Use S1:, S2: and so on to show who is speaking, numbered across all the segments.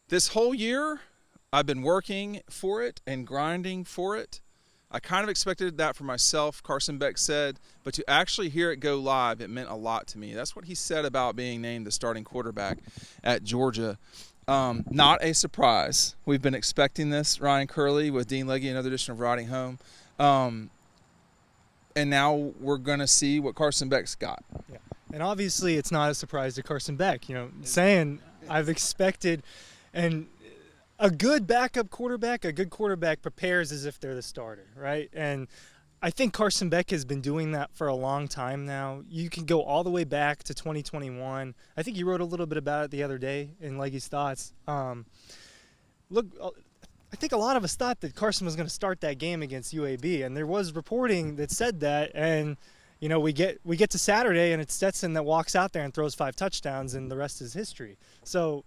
S1: This whole year, I've been working for it and grinding for it. I kind of expected that for myself, Carson Beck said, but to actually hear it go live, it meant a lot to me. That's what he said about being named the starting quarterback at Georgia. Not a surprise. We've been expecting this, Ryan Curley with Dean Legge, another edition of Riding Home. And now we're going to see what Carson Beck's got.
S2: Yeah. And obviously it's not a surprise to Carson Beck, saying I've expected, and a good backup quarterback, a good quarterback prepares as if they're the starter, right? And I think Carson Beck has been doing that for a long time now. You can go all the way back to 2021. I think you wrote a little bit about it the other day in Legge's Thoughts. Look, I think a lot of us thought that Carson was going to start that game against UAB, and there was reporting that said that. And we get to Saturday, and it's Stetson that walks out there and throws 5 touchdowns, and the rest is history. So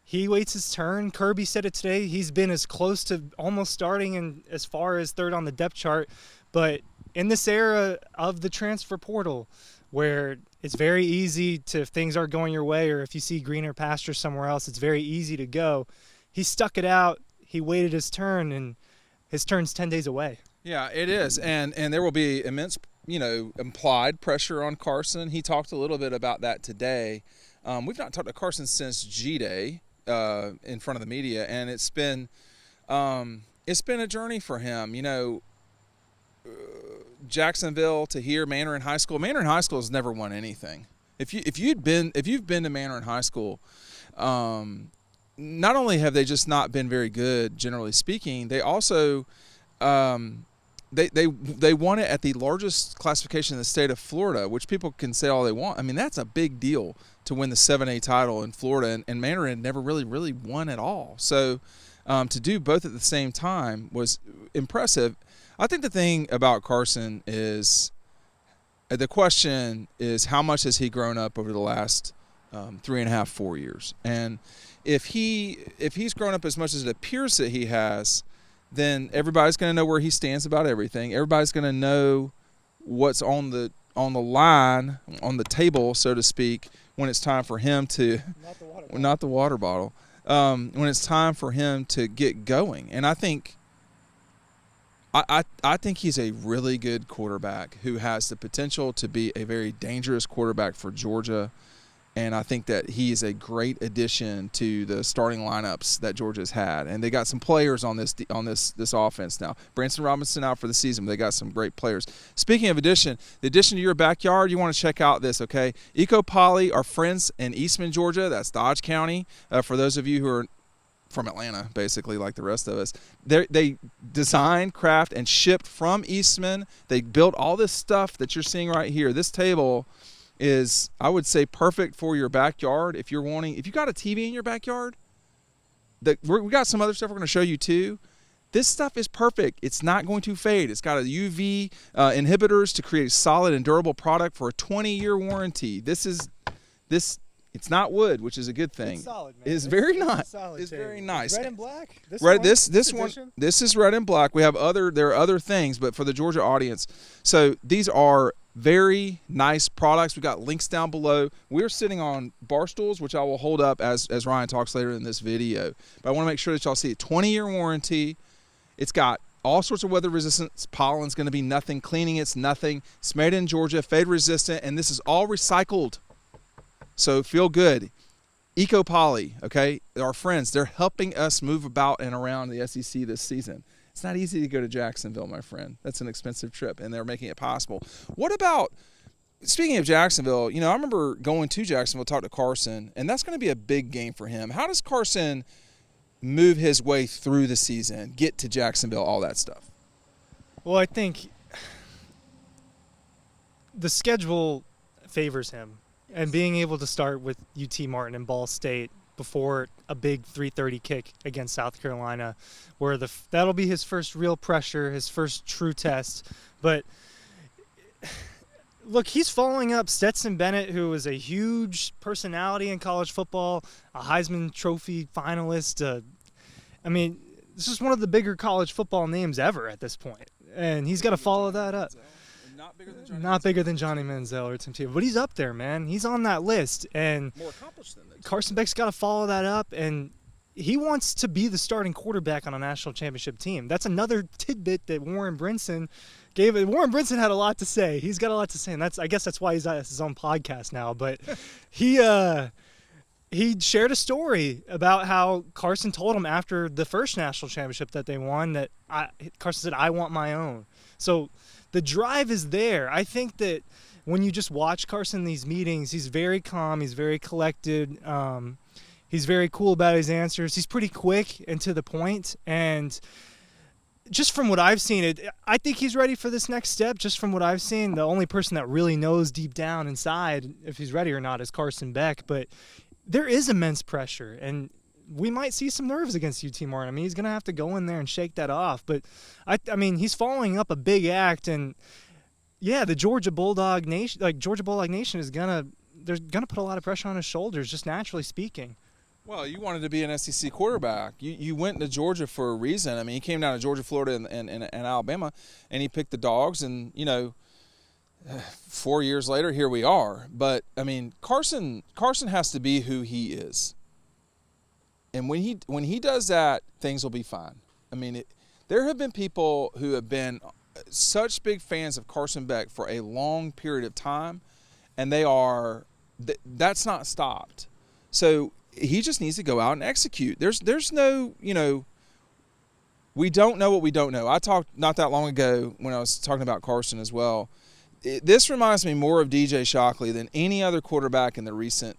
S2: he waits his turn. Kirby said it today. He's been as close to almost starting and as far as third on the depth chart. But in this era of the transfer portal, where it's very easy to, if things aren't going your way or if you see greener pasture somewhere else, it's very easy to go. He stuck it out. He waited his turn, and his turn's 10 days away.
S1: Yeah, it is. And there will be immense, implied pressure on Carson. He talked a little bit about that today. We've not talked to Carson since G-Day. In front of the media, and it's been a journey for him. Jacksonville to here, Mandarin High School. Mandarin High School has never won anything. If you've been to Mandarin High School, not only have they just not been very good, generally speaking, they also they won it at the largest classification in the state of Florida, which people can say all they want. I mean, that's a big deal to win the 7A title in Florida, and Mandarin never really won at all. So to do both at the same time was impressive. I think the thing about Carson is the question is how much has he grown up over the last 3.5, 4 years? And if he's grown up as much as it appears that he has, then everybody's going to know where he stands about everything. Everybody's going to know what's on the line, on the table, so to speak, when it's time for him to not the water bottle. When it's time for him to get going. And I think he's a really good quarterback who has the potential to be a very dangerous quarterback for Georgia. And I think that he is a great addition to the starting lineups that Georgia's had. And they got some players on this offense now. Branson Robinson out for the season, but they got some great players. Speaking of the addition to your backyard, you want to check out this, okay? EkoPoly, our friends in Eastman, Georgia. That's Dodge County. For those of you who are from Atlanta, basically, like the rest of us. They designed, craft, and shipped from Eastman. They built all this stuff that you're seeing right here. This table is, I would say, perfect for your backyard. If you got a TV in your backyard, we got some other stuff we're going to show you too. This stuff is perfect. It's not going to fade. It's got a UV inhibitors to create a solid and durable product for a 20-year warranty. It's not wood, which is a good thing.
S2: It's solid, man.
S1: It's very nice.
S2: It's
S1: very nice.
S2: Red and black.
S1: This is red and black. There are other things, but for the Georgia audience, so these are very nice products. We got links down below. We're sitting on bar stools, which I will hold up as Ryan talks later in this video. But I want to make sure that y'all see it. 20-year warranty. It's got all sorts of weather resistance. Pollen's going to be nothing. Cleaning, it's nothing. It's made in Georgia, fade resistant, and this is all recycled. So feel good. EkoPoly, okay, our friends, they're helping us move about and around the SEC this season. It's not easy to go to Jacksonville, my friend. That's an expensive trip, and they're making it possible. What about, speaking of Jacksonville, I remember going to Jacksonville to talk to Carson, and that's going to be a big game for him. How does Carson move his way through the season, get to Jacksonville, all that stuff?
S2: Well, I think the schedule favors him. And being able to start with UT Martin and Ball State before a big 3:30 kick against South Carolina, where that'll be his first real pressure, his first true test. But look, he's following up Stetson Bennett, who was a huge personality in college football, a Heisman Trophy finalist. This is one of the bigger college football names ever at this point, and he's got to follow that up. Not bigger than Johnny Manziel or Tim Tebow, but he's up there, man. He's on that list, and
S1: more accomplished than that.
S2: Carson Beck's got to follow that up, and he wants to be the starting quarterback on a national championship team. That's another tidbit that Warren Brinson gave. Warren Brinson had a lot to say. He's got a lot to say, and I guess that's why he's at his own podcast now. But he shared a story about how Carson told him after the first national championship that they won that Carson said, "I want my own." So the drive is there. I think that when you just watch Carson in these meetings, he's very calm. He's very collected. He's very cool about his answers. He's pretty quick and to the point. And just from what I've seen, I think he's ready for this next step. Just from what I've seen, the only person that really knows deep down inside if he's ready or not is Carson Beck. But there is immense pressure, and we might see some nerves against UT Martin. I mean, he's going to have to go in there and shake that off. But, I mean, he's following up a big act. And, yeah, the Georgia Bulldog Nation is they're going to put a lot of pressure on his shoulders, just naturally speaking.
S1: Well, you wanted to be an SEC quarterback. You went to Georgia for a reason. I mean, he came down to Georgia, Florida, and Alabama, and he picked the Dogs. And, 4 years later, here we are. But, I mean, Carson has to be who he is. And when he does that, things will be fine. I mean, there have been people who have been such big fans of Carson Beck for a long period of time, and that's not stopped. So he just needs to go out and execute. There's no, we don't know what we don't know. I talked not that long ago when I was talking about Carson as well. This reminds me more of DJ Shockley than any other quarterback in the recent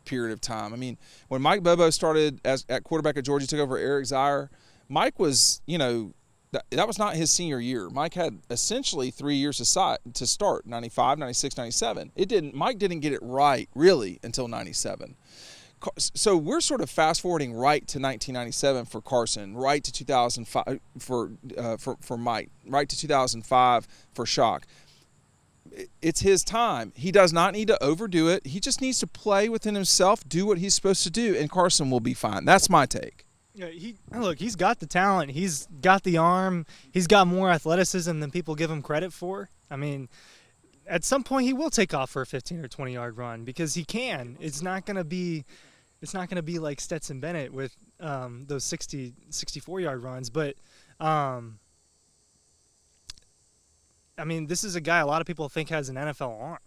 S1: period of time. I mean, when Mike Bobo started at quarterback at Georgia, took over Eric Zier, Mike was, that was not his senior year. Mike had essentially 3 years to start, 95, 96, 97. Mike didn't get it right, really, until 97. So we're sort of fast-forwarding right to 1997 for Carson, right to 2005 for Mike, right to 2005 for Shock. It's his time. He does not need to overdo it. He just needs to play within himself, do what he's supposed to do, and Carson will be fine. That's my take.
S2: Yeah, he's got the talent. He's got the arm. He's got more athleticism than people give him credit for. I mean, at some point he will take off for a 15 or 20-yard run because he can. It's not going to be like Stetson Bennett with those 64-yard runs, but I mean, this is a guy a lot of people think has an NFL arm,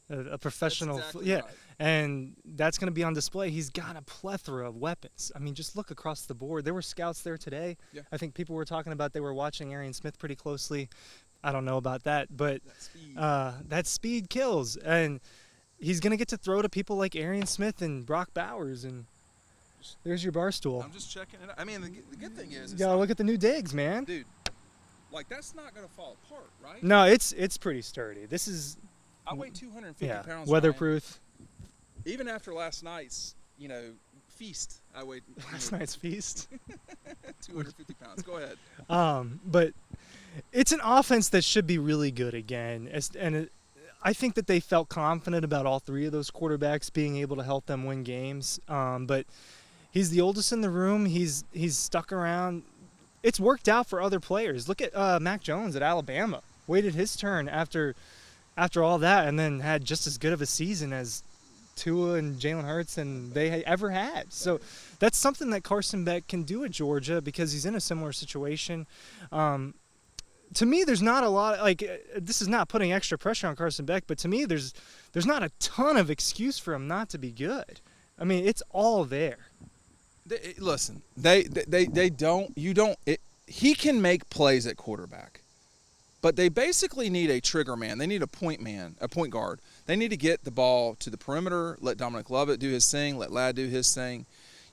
S2: a professional.
S1: That's exactly right.
S2: And that's going to be on display. He's got a plethora of weapons. I mean, just look across the board. There were scouts there today.
S1: Yeah.
S2: I think people were talking about they were watching Arian Smith pretty closely. I don't know about that, but that speed kills. And he's going to get to throw to people like Arian Smith and Brock Bowers. And there's your bar stool.
S1: I'm just checking it out. I mean, the good thing is,
S2: you got to look at the new digs, man.
S1: Dude, like that's not going to fall apart, right?
S2: No, it's pretty sturdy. This is.
S1: I weigh 250 pounds.
S2: Weatherproof.
S1: Even after last night's, feast, I weighed.
S2: Last night's feast.
S1: 250 pounds. Go ahead.
S2: But it's an offense that should be really good again, I think that they felt confident about all three of those quarterbacks being able to help them win games. But he's the oldest in the room. He's stuck around. It's worked out for other players. Look at Mac Jones at Alabama. Waited his turn after all that, and then had just as good of a season as Tua and Jalen Hurts and they ever had. So that's something that Carson Beck can do at Georgia because he's in a similar situation. To me, there's not a lot this is not putting extra pressure on Carson Beck, but to me, there's not a ton of excuse for him not to be good. I mean, it's all there.
S1: Listen, they don't. You don't. He can make plays at quarterback. But they basically need a trigger man. They need a point guard. They need to get the ball to the perimeter, let Dominic Lovett do his thing, let Ladd do his thing.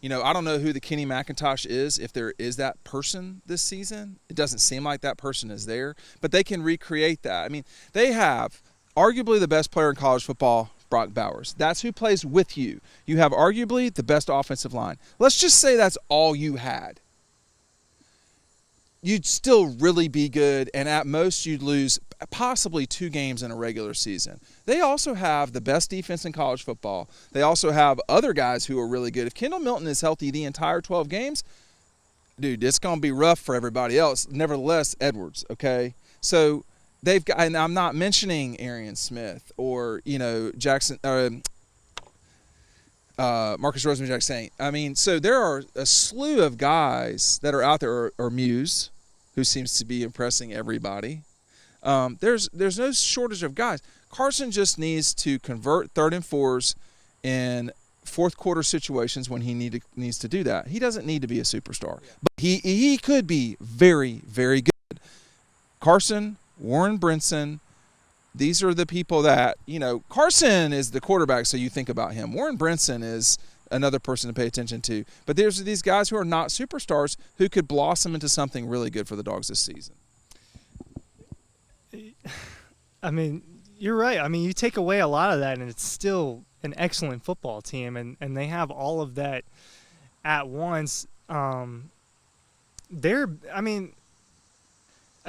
S1: I don't know who the Kenny McIntosh is, if there is that person this season. It doesn't seem like that person is there. But they can recreate that. I mean, they have arguably the best player in college football, Brock Bowers. That's who plays with you. You have arguably the best offensive line. Let's just say that's all you had. You'd still really be good, and at most you'd lose possibly 2 games in a regular season. They also have the best defense in college football. They also have other guys who are really good. If Kendall Milton is healthy the entire 12 games, dude, it's going to be rough for everybody else. Nevertheless, Edwards, okay? So they've got, and I'm not mentioning Arian Smith or, Jackson. Marcus Rosenjack saying. I mean, so there are a slew of guys that are out there, or Muse, who seems to be impressing everybody. There's no shortage of guys. Carson just needs to convert 3rd and 4s in fourth quarter situations when he needs to do that. He doesn't need to be a superstar, but he could be very, very good. Carson, Warren Brinson, these are the people that, Carson is the quarterback, so you think about him. Warren Brinson is another person to pay attention to. But there's these guys who are not superstars who could blossom into something really good for the Dogs this season.
S2: I mean, you're right. I mean, you take away a lot of that, and it's still an excellent football team, and they have all of that at once. I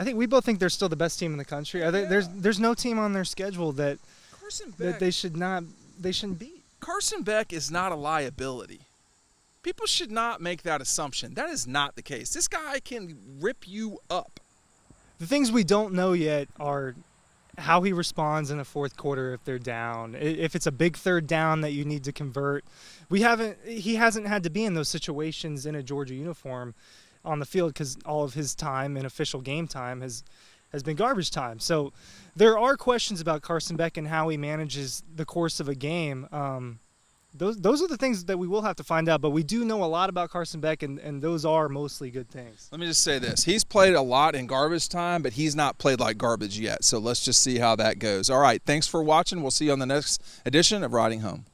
S2: think we both think they're still the best team in the country. There's no team on their schedule that they shouldn't beat.
S1: Carson Beck is not a liability. People should not make that assumption. That is not the case. This guy can rip you up.
S2: The things we don't know yet are how he responds in the fourth quarter if they're down. If it's a big 3rd down that you need to convert. He hasn't had to be in those situations in a Georgia uniform on the field because all of his time in official game time has been garbage time. So there are questions about Carson Beck and how he manages the course of a game. Those are the things that we will have to find out, but we do know a lot about Carson Beck, and those are mostly good things.
S1: Let me just say this. He's played a lot in garbage time, but he's not played like garbage yet. So let's just see how that goes. All right, thanks for watching. We'll see you on the next edition of Riding Home.